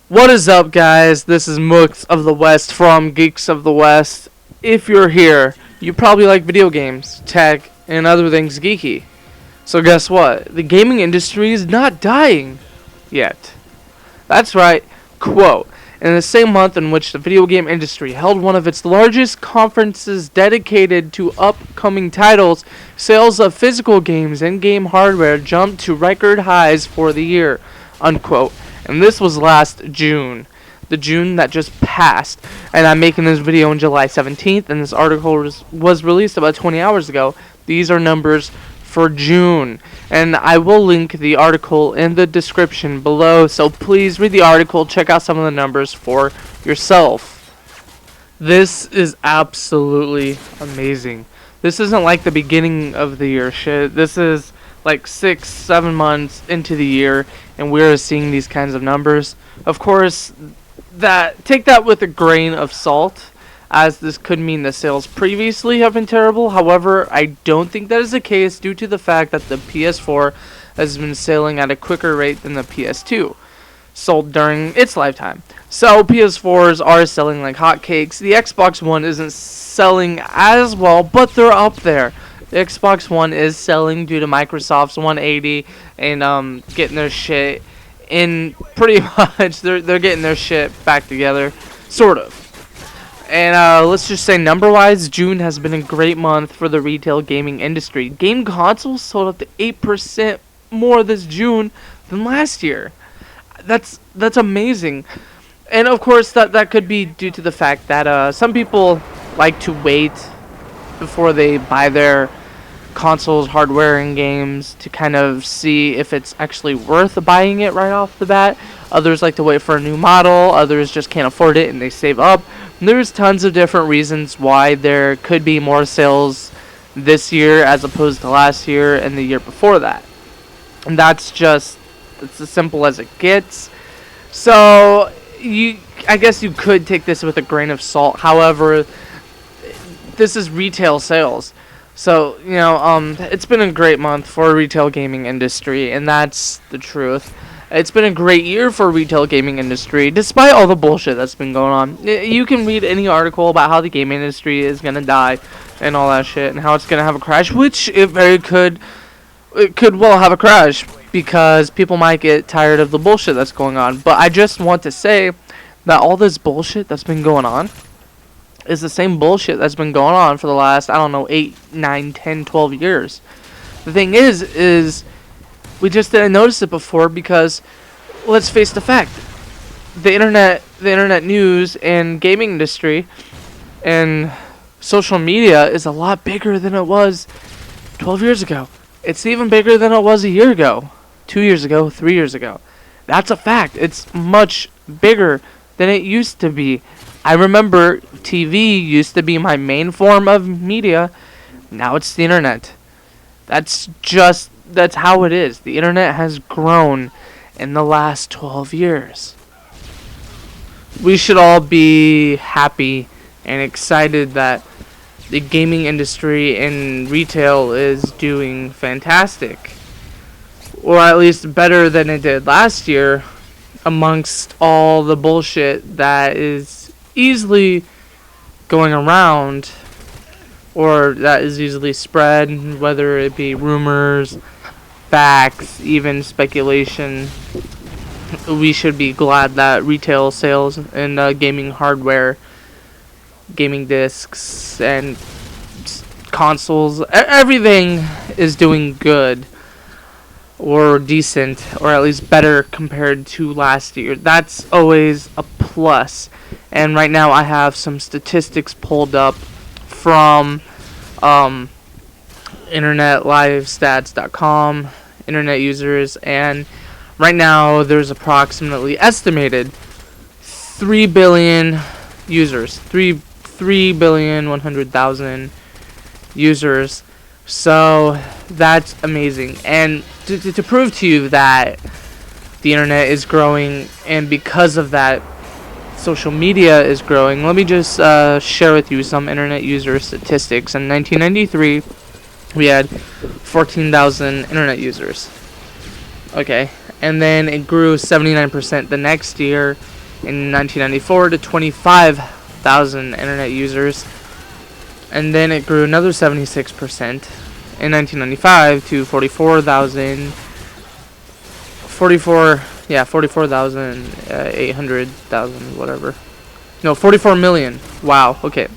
What is up, guys? This is Mooks of the West from Geeks of the West. If you're here, you probably like video games, tech, and other things geeky. So guess what? The gaming industry is not dying yet. That's right, quote. In the same month in which the video game industry held one of its largest conferences dedicated to upcoming titles, sales of physical games and game hardware jumped to record highs for the year, unquote. And this was last June. The June that just passed. And I'm making this video on July 17th, and this article was released about 20 hours ago. These are numbers for June. And I will link the article in the description below, so please read the article, check out some of the numbers for yourself. This is absolutely amazing. This isn't like the beginning of the year shit. This is like 6-7 months into the year, and we're seeing these kinds of numbers. Of course, take that with a grain of salt, as this could mean the sales previously have been terrible. However, I don't think that is the case due to the fact that the PS4 has been selling at a quicker rate than the PS2 sold during its lifetime. So PS4s are selling like hotcakes. The Xbox One isn't selling as well, but they're up there. The Xbox One is selling due to Microsoft's 180 and getting their shit in pretty much. They're getting their shit back together, sort of. And let's just say number-wise, June has been a great month for the retail gaming industry. Game consoles sold up to 8% more this June than last year. That's amazing. And of course, that could be due to the fact that some people like to wait before they buy their consoles, hardware, and games to kind of see if it's actually worth buying it right off the bat. Others like to wait for a new model. Others just can't afford it and they save up. And there's tons of different reasons why there could be more sales this year as opposed to last year and the year before that. And it's as simple as it gets. So I guess you could take this with a grain of salt. However, this is retail sales. So, it's been a great month for the retail gaming industry, and that's the truth. It's been a great year for retail gaming industry, despite all the bullshit that's been going on. You can read any article about how the gaming industry is going to die and all that shit, and how it's going to have a crash, which it could well have a crash, because people might get tired of the bullshit that's going on. But I just want to say that all this bullshit that's been going on is the same bullshit that's been going on for the last, 8, 9, 10, 12 years. The thing is we just didn't notice it before because, let's face the fact, the internet news and gaming industry and social media is a lot bigger than it was 12 years ago. It's even bigger than it was a year ago, 2 years ago, 3 years ago. That's a fact. It's much bigger than it used to be. I remember TV used to be my main form of media. Now it's the internet. That's how it is. The internet has grown in the last 12 years. We should all be happy and excited that the gaming industry and retail is doing fantastic. Or at least better than it did last year, amongst all the bullshit that is easily going around, or that is easily spread, whether it be rumors, facts, even speculation. We should be glad that retail sales and gaming hardware, gaming discs, and consoles, everything is doing good or decent, or at least better compared to last year. That's always a plus. And right now I have some statistics pulled up from internetlivestats.com, internet users, and right now there's approximately estimated 3 billion users, 3,100,000 users. So that's amazing. And to prove to you that the internet is growing, and because of that, social media is growing, let me just share with you some internet user statistics. In 1993, we had 14,000 internet users. Okay, and then it grew 79% the next year in 1994 to 25,000 internet users, and then it grew another 76% in 1995 to 44,800,000, whatever. No, 44 million. Wow. Okay.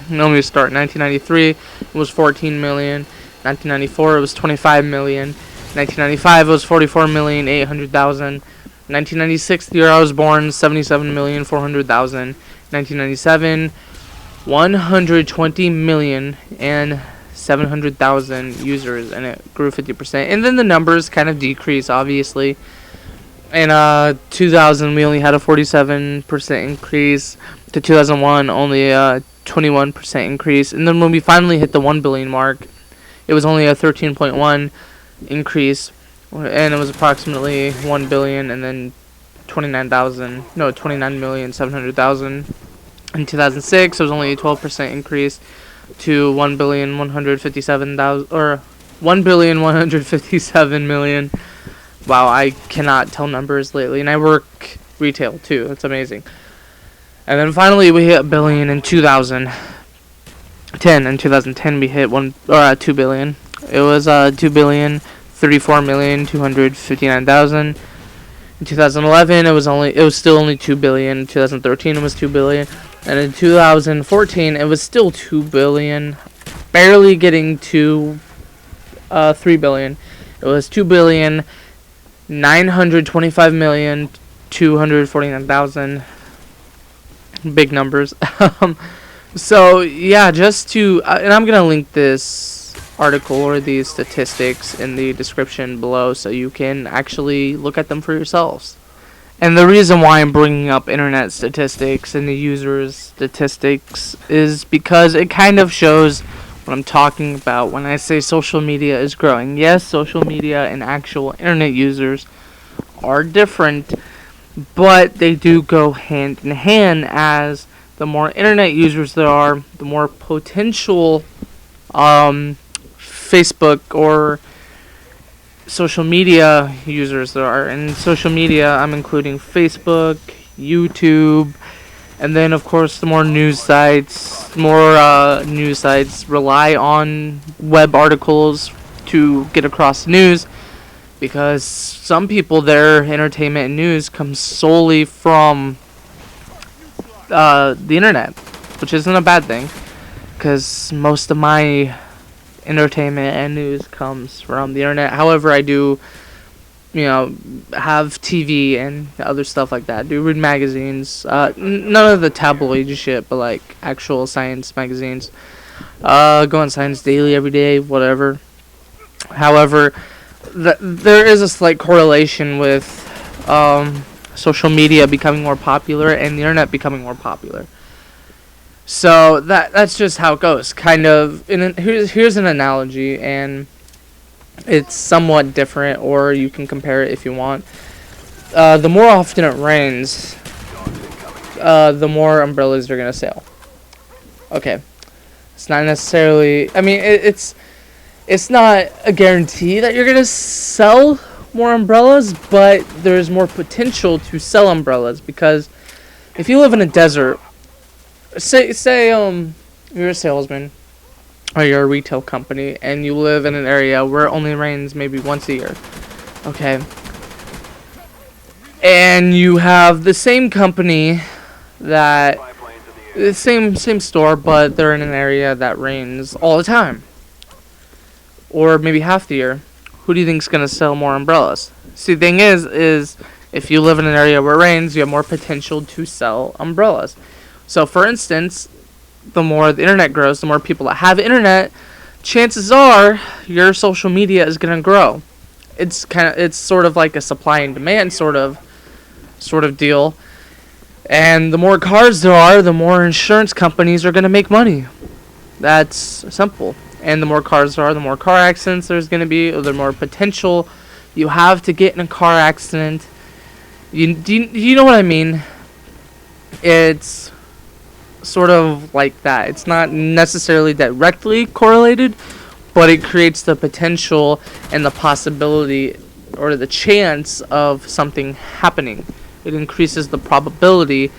Let me start. 1993 it was 14 million. 1994 it was 25 million. 1995 it was 44,800,000. 1996, the year I was born, 77,400,000. 1997, 120,700,000 users, and it grew 50%. And then the numbers kind of decrease, obviously. In 2000, we only had a 47% increase. To 2001, only a 21% increase. And then when we finally hit the 1 billion mark, it was only a 13.1 increase, and it was approximately 1 billion, and then 29,700,000. In 2006, it was only a 12% increase to 1,157,000, or 1,157,000,000. Wow, I cannot tell numbers lately, and I work retail too. It's amazing. And then finally, we hit a billion in 2010. In 2010, we hit 2 billion. It was 2,034,259,000. In 2011, it was still only 2 billion. In 2013, it was 2 billion, and in 2014, it was still 2 billion, barely getting to 3 billion. It was 2,925,249,000. Big numbers. So yeah, just to and I'm gonna link this article or these statistics in the description below so you can actually look at them for yourselves. And the reason why I'm bringing up internet statistics and the users statistics is because it kind of shows what I'm talking about when I say social media is growing. Yes, social media and actual internet users are different, but they do go hand in hand, as the more internet users there are, the more potential Facebook or social media users there are. And social media, I'm including Facebook, YouTube, and then of course the more news sites rely on web articles to get across news, because some people, their entertainment and news comes solely from the internet, which isn't a bad thing, because most of my entertainment and news comes from the internet. However, I do, have TV and other stuff like that. I do read magazines, none of the tabloid shit, but like actual science magazines. Go on Science Daily every day, whatever. However, there is a slight correlation with social media becoming more popular and the internet becoming more popular. So that's just how it goes, kind of. And here's an analogy, and it's somewhat different, or you can compare it if you want. The more often it rains, the more umbrellas are gonna sail. Okay, it's not necessarily. I mean, it's not a guarantee that you're gonna sell more umbrellas, but there's more potential to sell umbrellas, because if you live in a desert, say you're a salesman or you're a retail company and you live in an area where it only rains maybe once a year, okay, and you have the same company, that the same store, but they're in an area that rains all the time, or maybe half the year. Who do you think's gonna sell more umbrellas? See, the thing is if you live in an area where it rains, you have more potential to sell umbrellas. So, for instance, the more the internet grows, the more people that have internet, chances are your social media is gonna grow. It's sort of like a supply and demand sort of deal. And the more cars there are, the more insurance companies are gonna make money. That's simple. And the more cars there are, the more car accidents there's going to be, or the more potential you have to get in a car accident. You know what I mean? It's sort of like that. It's not necessarily directly correlated, but it creates the potential and the possibility, or the chance of something happening. It increases the probability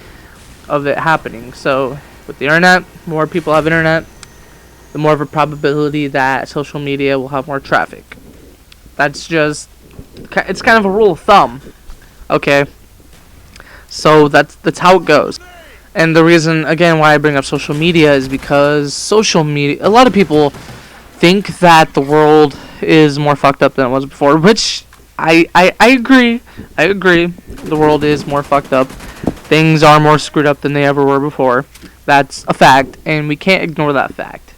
of it happening. So with the internet, more people have internet, the more of a probability that social media will have more traffic. It's kind of a rule of thumb. Okay. So that's how it goes. And the reason, again, why I bring up social media is because social media, a lot of people think that the world is more fucked up than it was before, which I agree. I agree. The world is more fucked up. Things are more screwed up than they ever were before. That's a fact, and we can't ignore that fact.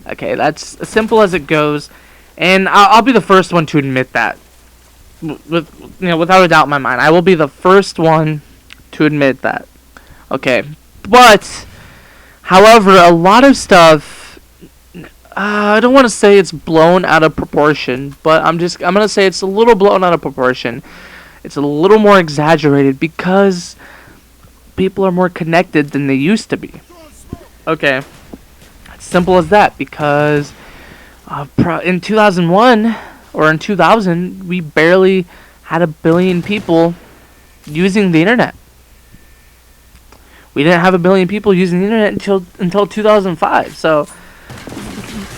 Okay, that's as simple as it goes, and I'll be the first one to admit that. Without a doubt in my mind, I will be the first one to admit that. Okay, but however, a lot of stuff, I don't want to say it's blown out of proportion, but I'm gonna say it's a little blown out of proportion. It's a little more exaggerated because people are more connected than they used to be. Okay, it's simple as that. Because in 2001 or in 2000, we barely had 1 billion people using the internet. We didn't have 1 billion people using the internet until 2005. So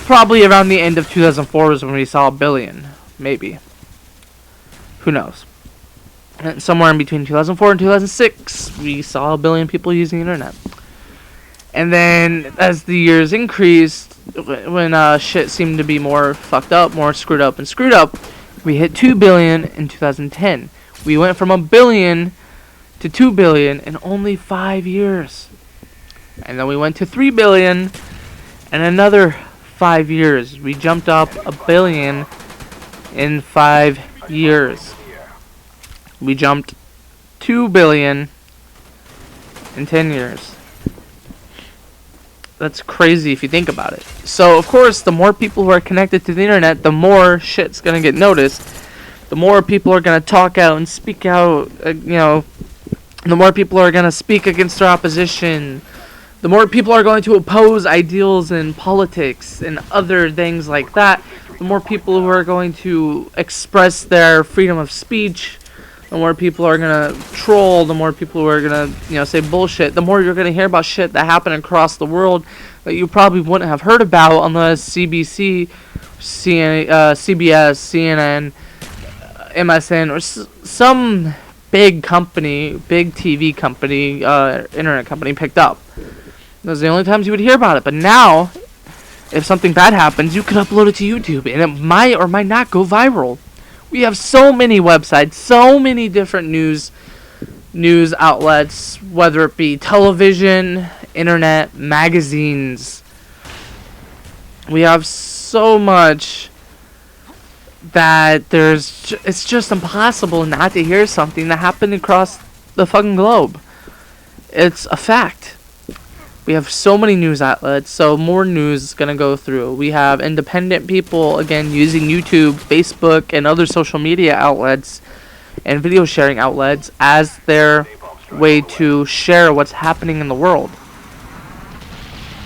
probably around the end of 2004 is when we saw 1 billion, maybe. Who knows? And somewhere in between 2004 and 2006, we saw 1 billion people using the internet. And then as the years increased, when shit seemed to be more fucked up, more screwed up, we hit 2 billion in 2010. We went from 1 billion to 2 billion in only 5 years. And then we went to 3 billion in another 5 years. We jumped up 1 billion in 5 years. We jumped 2 billion in 10 years. That's crazy if you think about it. So, of course, the more people who are connected to the internet, the more shit's gonna get noticed. The more people are gonna talk out and speak out, the more people are gonna speak against their opposition. The more people are going to oppose ideals in politics and other things like that. The more people who are going to express their freedom of speech. The more people are gonna troll, the more people who are gonna, say bullshit, the more you're gonna hear about shit that happened across the world that you probably wouldn't have heard about unless CBC, CBS, CNN, MSN, or some big company, big TV company, internet company picked up. Those are the only times you would hear about it. But now, if something bad happens, you could upload it to YouTube, and it might or might not go viral. We have so many websites, so many different news outlets, whether it be television, internet, magazines. We have so much that it's just impossible not to hear something that happened across the fucking globe. It's a fact. We have so many news outlets, so more news is going to go through. We have independent people, again, using YouTube, Facebook, and other social media outlets and video sharing outlets as their way to share what's happening in the world.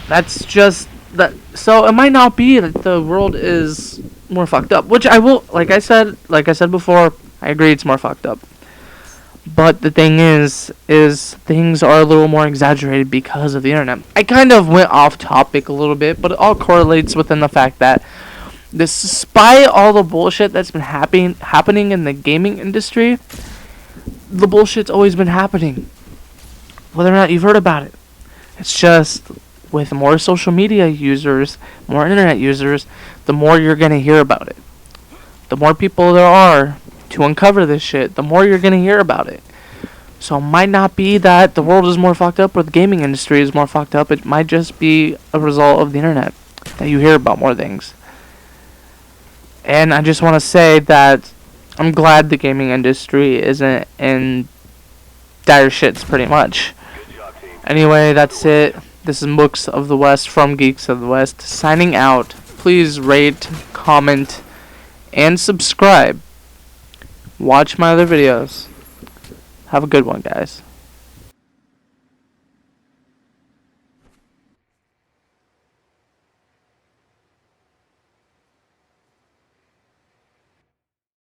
That's just that. So it might not be that the world is more fucked up, which I will, like I said before, I agree it's more fucked up. But the thing is things are a little more exaggerated because of the internet. I kind of went off topic a little bit, but it all correlates within the fact that despite all the bullshit that's been happening in the gaming industry, the bullshit's always been happening. Whether or not you've heard about it. It's just with more social media users, more internet users, the more you're going to hear about it. The more people there are to uncover this shit, the more you're going to hear about it. So it might not be that the world is more fucked up or the gaming industry is more fucked up. It might just be a result of the internet that you hear about more things. And I just want to say that I'm glad the gaming industry isn't in dire shits pretty much. Anyway, that's it. This is Mooks of the West from Geeks of the West signing out. Please rate, comment, and subscribe. Watch my other videos. Have a good one, guys.